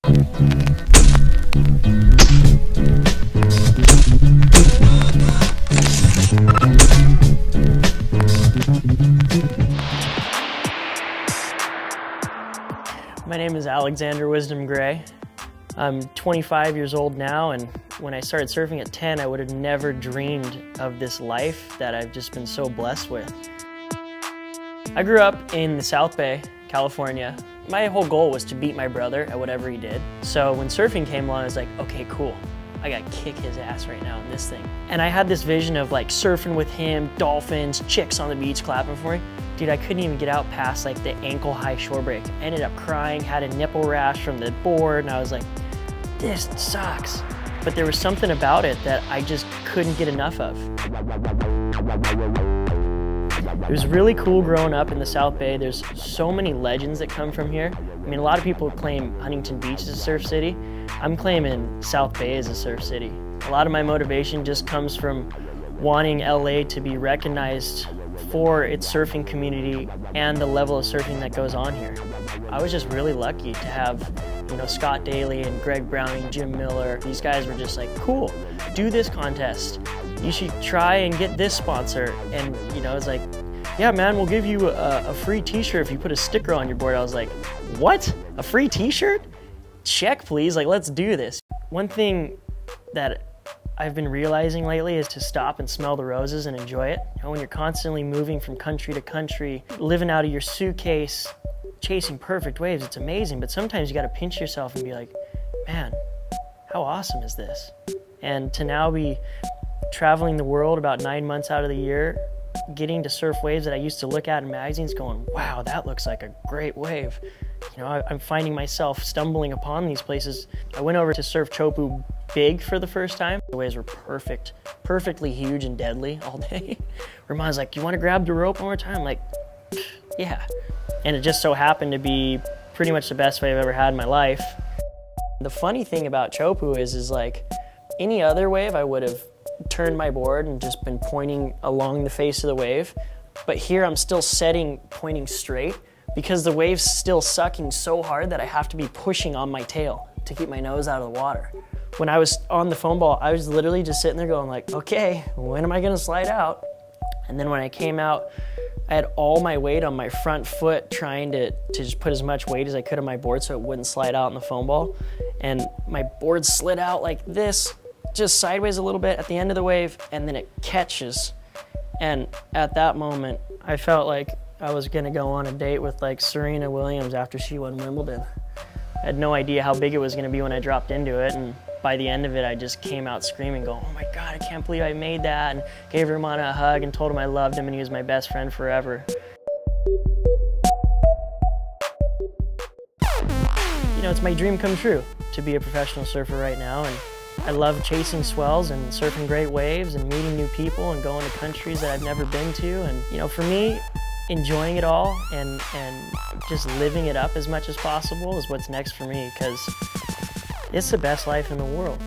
My name is Alexander Wisdom Gray. I'm 25 years old now, and when I started surfing at 10, I would have never dreamed of this life that I've just been so blessed with. I grew up in the South Bay, California. My whole goal was to beat my brother at whatever he did. So when surfing came along, I was like, okay, cool. I gotta kick his ass right now in this thing. And I had this vision of like surfing with him, dolphins, chicks on the beach clapping for me. Dude, I couldn't even get out past like the ankle-high shore break. I ended up crying, had a nipple rash from the board, and I was like, this sucks. But there was something about it that I just couldn't get enough of. It was really cool growing up in the South Bay. There's so many legends that come from here. I mean, a lot of people claim Huntington Beach is a surf city. I'm claiming South Bay is a surf city. A lot of my motivation just comes from wanting LA to be recognized for its surfing community and the level of surfing that goes on here. I was just really lucky to have, you know, Scott Daly and Greg Browning, Jim Miller. These guys were just like, cool, do this contest. You should try and get this sponsor. And, you know, it's like, yeah, man, we'll give you a free t-shirt if you put a sticker on your board. I was like, what? A free t-shirt? Check, please, like, let's do this. One thing that I've been realizing lately is to stop and smell the roses and enjoy it. You know, when you're constantly moving from country to country, living out of your suitcase, chasing perfect waves, it's amazing, but sometimes you gotta pinch yourself and be like, man, how awesome is this? And to now be traveling the world about 9 months out of the year, getting to surf waves that I used to look at in magazines going, wow, that looks like a great wave. You know, I'm finding myself stumbling upon these places. I went over to surf Chopu big for the first time. The waves were perfect, perfectly huge and deadly all day. Ramon's like, you want to grab the rope one more time? I'm like, yeah. And it just so happened to be pretty much the best wave I've ever had in my life. The funny thing about Chopu is like any other wave, I would have turned my board and just been pointing along the face of the wave. But here I'm still pointing straight because the wave's still sucking so hard that I have to be pushing on my tail to keep my nose out of the water. When I was on the foam ball, I was literally just sitting there going like, okay, when am I gonna slide out? And then when I came out, I had all my weight on my front foot trying to just put as much weight as I could on my board so it wouldn't slide out in the foam ball. And my board slid out like this, just sideways a little bit at the end of the wave, and then it catches. And at that moment, I felt like I was gonna go on a date with like Serena Williams after she won Wimbledon. I had no idea how big it was gonna be when I dropped into it, and by the end of it, I just came out screaming, going, oh my God, I can't believe I made that, and gave Ramon a hug and told him I loved him and he was my best friend forever. You know, it's my dream come true to be a professional surfer right now, and I love chasing swells and surfing great waves and meeting new people and going to countries that I've never been to. And, you know, for me, enjoying it all and just living it up as much as possible is what's next for me, because it's the best life in the world.